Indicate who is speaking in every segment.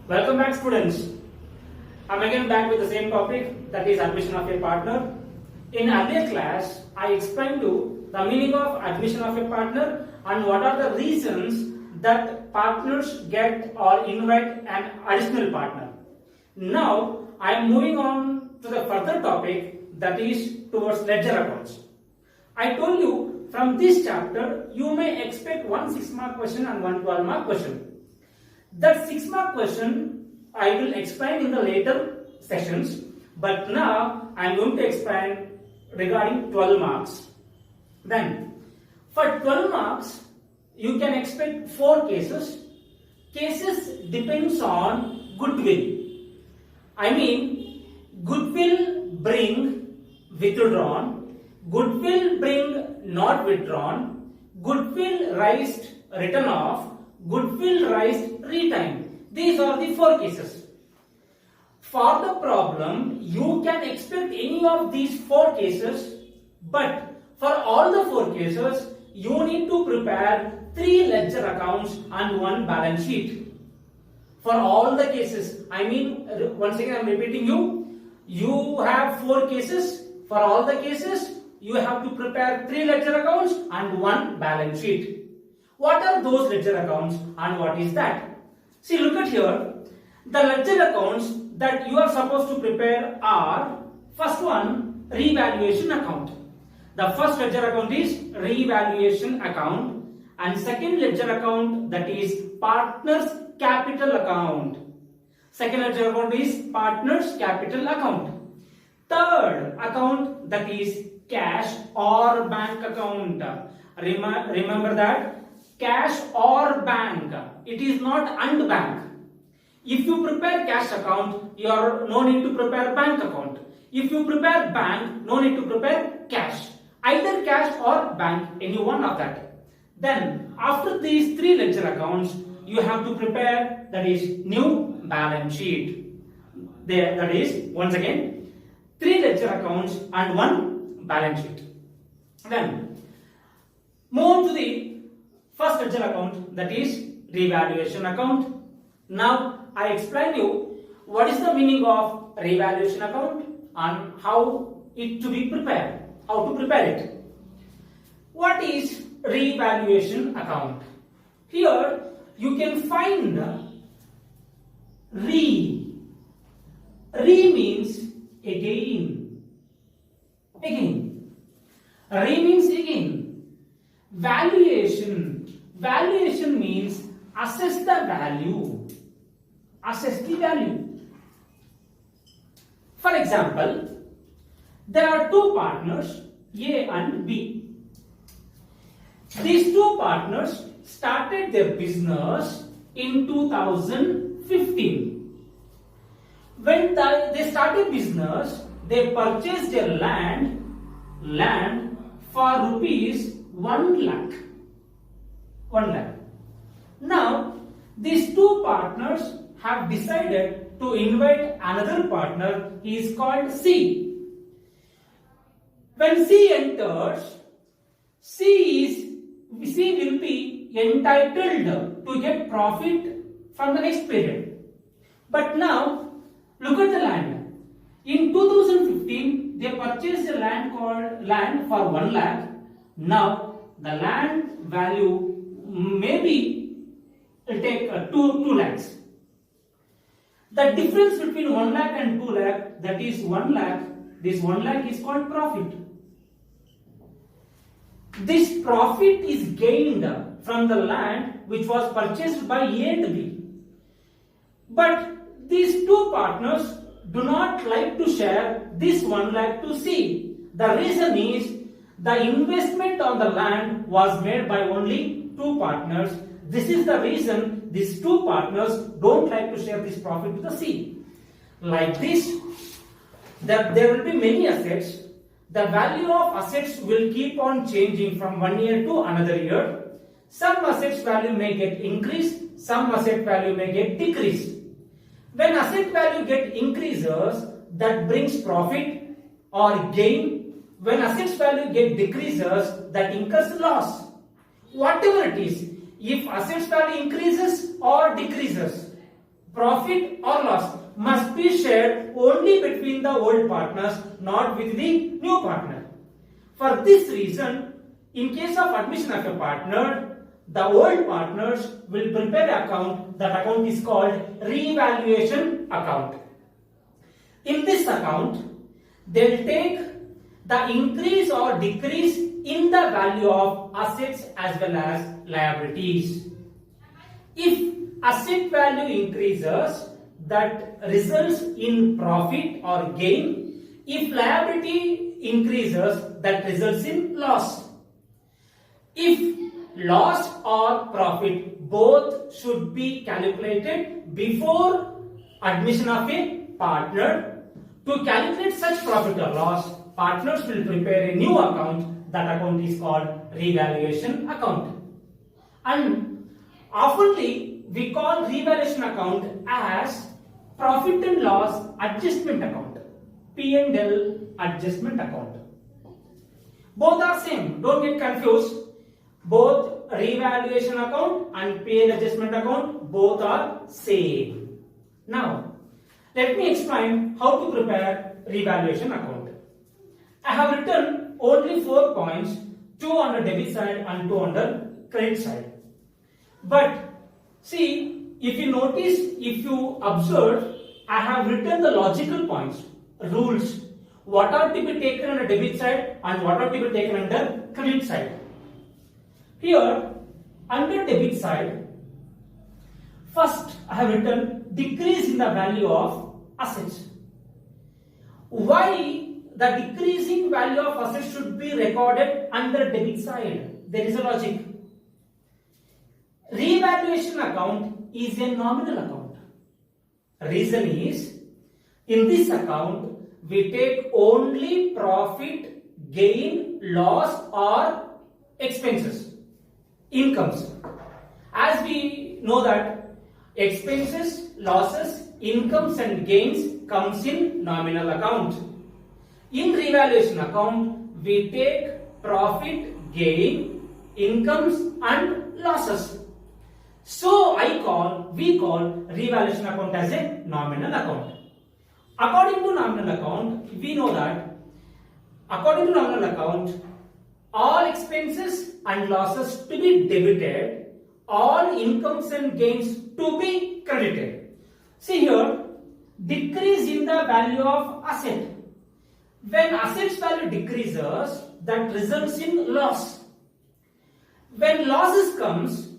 Speaker 1: Welcome back, students. I'm again back with the same topic, that is admission of a partner. In earlier class, I explained you the meaning of admission of a partner and what are the reasons that partners get or invite an additional partner. Now, I am moving on to the further topic, that is towards ledger accounts. I told you from this chapter, you may expect one 6-mark question and one 12-mark question. That 6-mark question I will explain in the later sessions, but now I am going to explain regarding 12 marks. Then, for 12 marks, you can expect 4 cases. Cases depends on goodwill. I mean, goodwill bring withdrawn, goodwill bring not withdrawn, goodwill raised written off, goodwill raised retained. These are the 4 cases. For the problem, you can expect any of these 4 cases, but for all the 4 cases, you need to prepare 3 ledger accounts and 1 balance sheet. For all the cases, I mean, once again I am repeating you have 4 cases. For all the cases, you have to prepare 3 ledger accounts and 1 balance sheet. What are those ledger accounts and what is that? See, look at here. The ledger accounts that you are supposed to prepare are, first one, revaluation account. The first ledger account is revaluation account, and second ledger account, that is partners capital account. Second ledger account is partners capital account. Third account, that is cash or bank account. Remember that cash or bank, it is not and bank. If you prepare cash account, you are no need to prepare bank account. If you prepare bank, no need to prepare cash. Either cash or bank, any one of that. Then after these 3 ledger accounts, you have to prepare, that is new balance sheet. There, that is once again 3 ledger accounts and 1 balance sheet. Then move on to the first ledger account, that is revaluation account. Now I explain you what is the meaning of revaluation account and how it to be prepared, how to prepare it. What is revaluation account? Here you can find re. Re means again. Again. Re means again. Valuation. Valuation means assess the value. Assess the value. For example, there are 2 partners, A and B. These 2 partners started their business in 2015. When they started business, they purchased their land for rupees 1 lakh. 1 lakh. Now, these 2 partners have decided to invite another partner. He is called C. When C enters, C will be entitled to get profit from the next period. But now, look at the land. In 2015, they purchased a land for 1 lakh. Now, the land value maybe will take 2 lakhs. The difference between 1 lakh and 2 lakh, that is 1 lakh, this 1 lakh is called profit. This profit is gained from the land which was purchased by A and B. But these 2 partners do not like to share this 1 lakh to C. The reason is the investment on the land was made by only 2 partners. This is the reason these 2 partners don't like to share this profit to the C. Like this, that there will be many assets. The value of assets will keep on changing from 1 year to another year. Some assets value may get increased, some asset value may get decreased. When asset value get increases, that brings profit or gain. When assets value get decreases, that incurs loss. Whatever it is, if assets value increases or decreases, profit or loss must be shared only between the old partners, not with the new partner. For this reason, in case of admission of a partner, the old partners will prepare an account. That account is called revaluation account. In this account, they will take the increase or decrease in the value of assets as well as liabilities. If asset value increases, that results in profit or gain. If liability increases, that results in loss. If loss or profit both should be calculated before admission of a partner. To calculate such profit or loss, partners will prepare a new account. That account is called revaluation account. And oftenly we call revaluation account as profit and loss adjustment account, P&L adjustment account. Both are same, don't get confused. Both revaluation account and P&L adjustment account, both are same. Now, let me explain how to prepare revaluation account. I have written only 4 points, 2 on the debit side and 2 on the credit side. But see, if you notice, if you observe, I have written the logical points, rules, what are to be taken on the debit side and what are to be taken on the credit side. Here, under debit side, first I have written decrease in the value of assets. Why the decreasing value of assets should be recorded under debit side? There is a logic. Revaluation account is a nominal account. Reason is, in this account we take only profit, gain, loss or expenses, incomes. As we know that expenses, losses, incomes and gains comes in nominal account. In revaluation account, we take profit, gain, incomes and losses. So we call revaluation account as a nominal account. According to nominal account, we know that according to nominal account, all expenses and losses to be debited, all incomes and gains to be credited. See here, decrease in the value of asset. When assets value decreases, that results in loss. When loss comes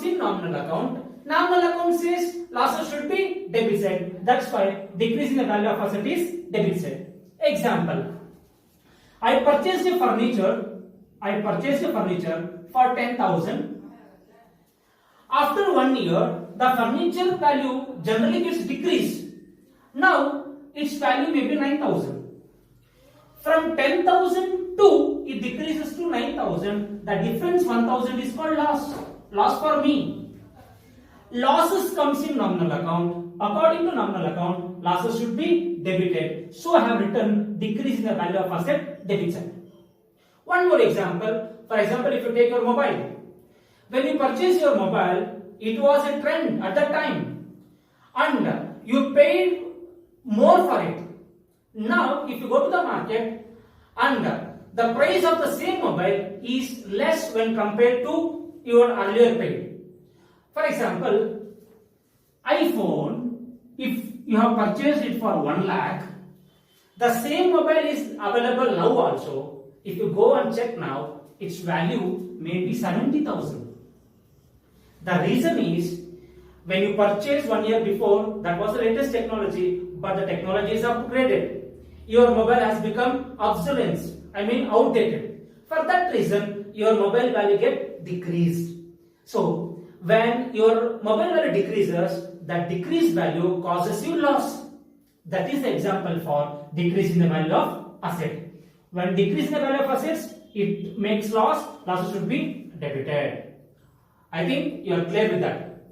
Speaker 1: in nominal account. Nominal account says losses should be debit side. That's why decrease in the value of asset is debit side. Example, I purchased a furniture for 10,000. After 1 year, the furniture value generally gets decreased. Now, its value may be 9,000. From 10,000 to, it decreases to 9,000. The difference 1,000 is called loss. Loss for me. Losses comes in nominal account. According to nominal account, losses should be debited. So, I have written decrease in the value of asset, debit side. One more example. For example, if you take your mobile. When you purchase your mobile, it was a trend at that time and you paid more for it. Now, if you go to the market and the price of the same mobile is less when compared to your earlier paid. For example, iPhone, if you have purchased it for 1 lakh, the same mobile is available now also. If you go and check now, its value may be 70,000. The reason is, when you purchased 1 year before, that was the latest technology, but the technology is upgraded. Your mobile has become obsolete, outdated. For that reason, your mobile value get decreased. So, when your mobile value decreases, that decreased value causes you loss. That is the example for decrease in the value of asset. When decrease in the value of assets, it makes loss. Losses should be debited. I think you are clear with that.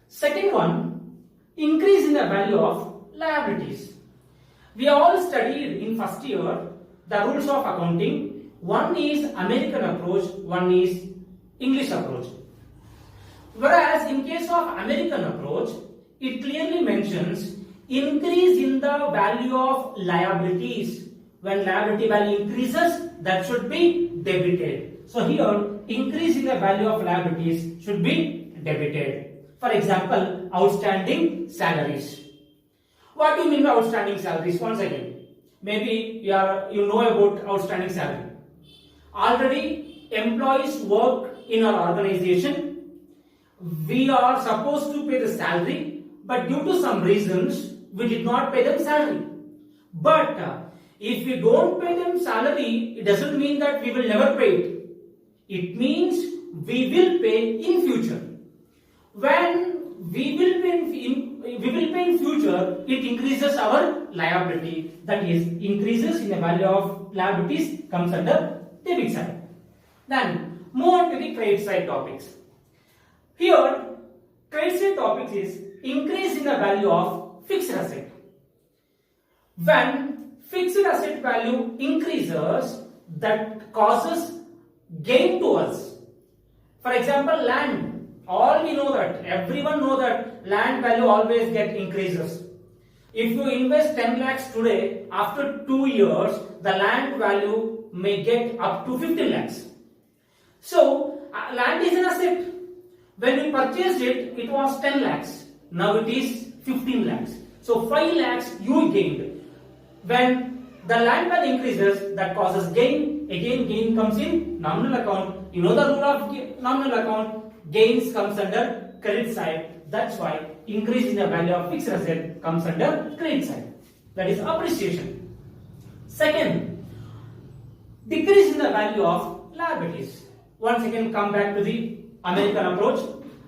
Speaker 1: Second one, increase in the value of liabilities. We all studied in first year the rules of accounting. One is American approach, one is English approach. Whereas in case of American approach, it clearly mentions increase in the value of liabilities. When liability value increases, that should be debited. So here, increase in the value of liabilities should be debited. For example, outstanding salaries. What do you mean by outstanding salaries? Once again, maybe you know about outstanding salary. Already, employees work in our organization. We are supposed to pay the salary, but due to some reasons, we did not pay them salary. But if we don't pay them salary, it doesn't mean that we will never pay it. It means we will pay in future. When we will pay in future, it increases our liability. That is, increases in the value of liabilities comes under debit side. Then move on to the credit side topics. Here, credit side topics is increase in the value of fixed asset. When fixed asset value increases, that causes gain to us. For example, land. All we know that, everyone know that land value always get increases. If you invest 10 lakhs today, after 2 years, the land value may get up to 15 lakhs. So, land is an asset. When we purchased it, it was 10 lakhs. Now it is 15 lakhs. So, 5 lakhs you gained. When the land value increases, that causes gain. Again, gain comes in nominal account. You know the rule of nominal account. Gains comes under credit side. That's why increase in the value of fixed asset comes under credit side. That is appreciation. Second, decrease in the value of liabilities. Once again, come back to the American approach.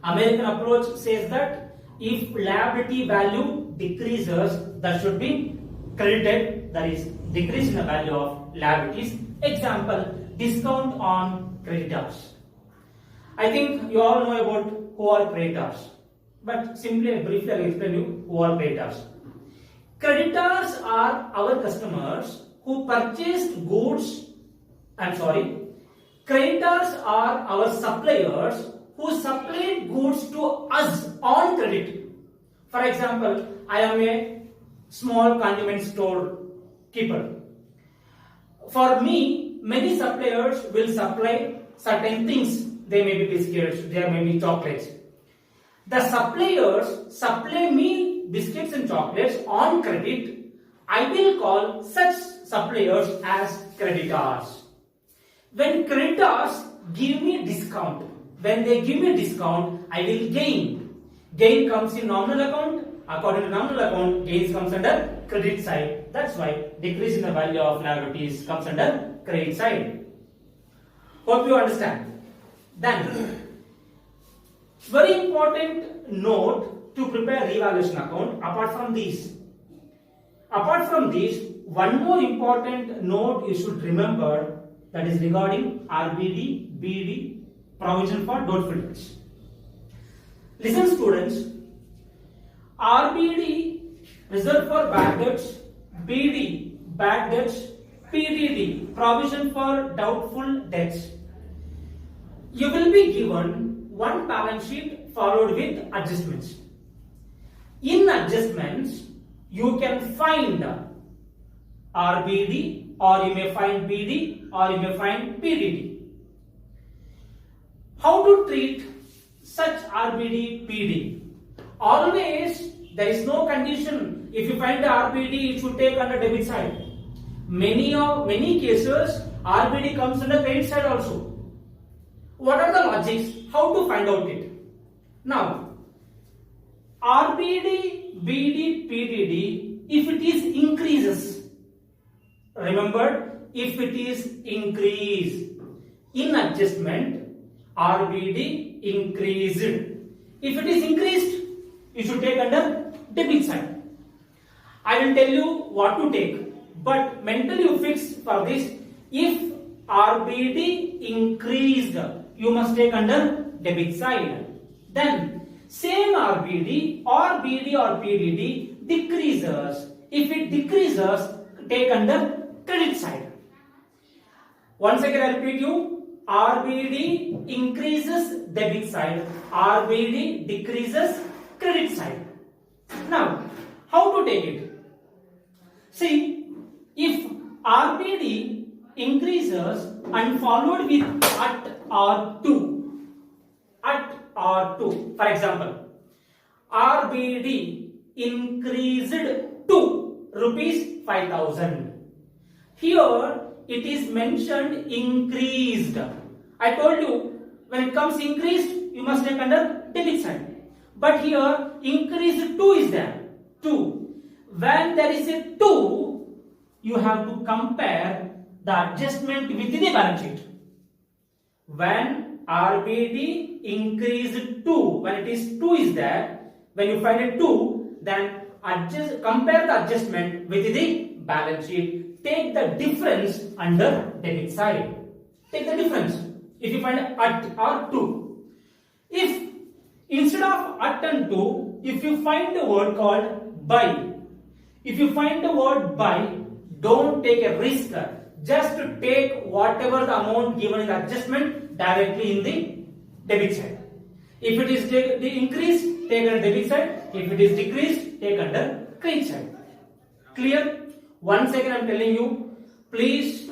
Speaker 1: American approach says that if liability value decreases, that should be credited. That is, decrease in the value of liabilities. Example, discount on creditors. I think you all know about who are creditors, but simply briefly I will explain you who are creditors. Creditors are our customers who purchased goods. Creditors are our suppliers who supplied goods to us on credit. For example, I am a small condiment store keeper. For me, many suppliers will supply certain things. They may be biscuits, there may be chocolates. The suppliers supply me biscuits and chocolates on credit. I will call such suppliers as creditors. When creditors give me discount, when they give me discount, I will gain. Gain comes in nominal account. According to nominal account, gains comes under credit side. That's why decrease in the value of liabilities comes under credit side. Hope you understand. Then, very important note to prepare revaluation account. Apart from these, one more important note you should remember, that is regarding RBD, BD, provision for doubtful debts. Listen, students. RBD, reserve for bad debts. BD, bad debts. PDD, provision for doubtful debts. You will be given one balance sheet followed with adjustments. In adjustments, you can find RBD, or you may find BD, or you may find PDD. How to treat such RBD, PD? Always there is no condition. If you find the RBD, it should take under debit side. Many cases, RBD comes under credit side also. What are the logics? How to find out it? Now, RBD, BD, PDD, if it is increases, remember, if it is increase, in adjustment, RBD increased. If it is increased, you should take under debit side. I will tell you what to take, but mentally you fix for this. If RBD increased, you must take under debit side. Then same RBD or BD or PDD decreases. If it decreases, take under credit side. Once again I repeat you, RBD increases debit side, RBD decreases credit side. Now, how to take it? See, if RBD increases and followed with at or to, for example, RBD increased to rupees 5,000. Here it is mentioned increased. I told you when it comes increased, you must take under debit side. But here increased to is there. 2. When there is a 2, you have to compare the adjustment with the balance sheet. When RBD increased 2, when it is 2 is there, when you find a 2, then compare the adjustment with the balance sheet. Take the difference under debit side. Take the difference. If you find at or to. If instead of at and to, if you find the word called by, if you find the word by, don't take a risk. Just take whatever the amount given in the adjustment directly in the debit side. If it is the increase, take under debit side. If it is decreased, take under credit side. Clear? Once again I am telling you, please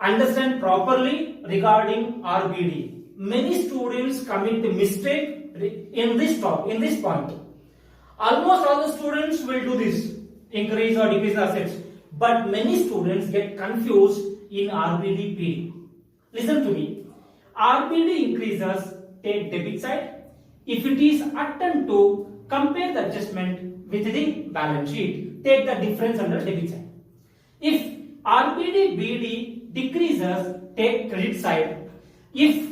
Speaker 1: understand properly regarding RBD. Many students commit the mistake in this point. Almost all the students will do this, increase or decrease assets. But many students get confused in RBD PD. Listen to me. RBD increases, take debit side. If it is at and to, compare the adjustment with the balance sheet. Take the difference under debit side. If RBD BD decreases, take credit side. If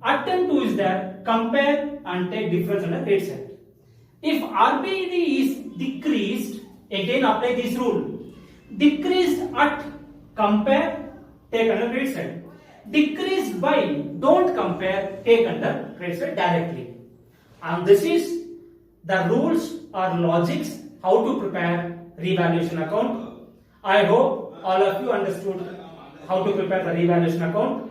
Speaker 1: at and to is there, compare and take difference under credit side. If RBD is decreased, again apply this rule. Decreased at, compare, take under credit side. Decreased by, don't compare, take under credit side directly. And this is the rules or logics how to prepare revaluation account. I hope all of you understood how to prepare the revaluation account.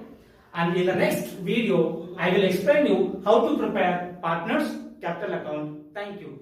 Speaker 1: And in the next video, I will explain you how to prepare partners capital account. Thank you.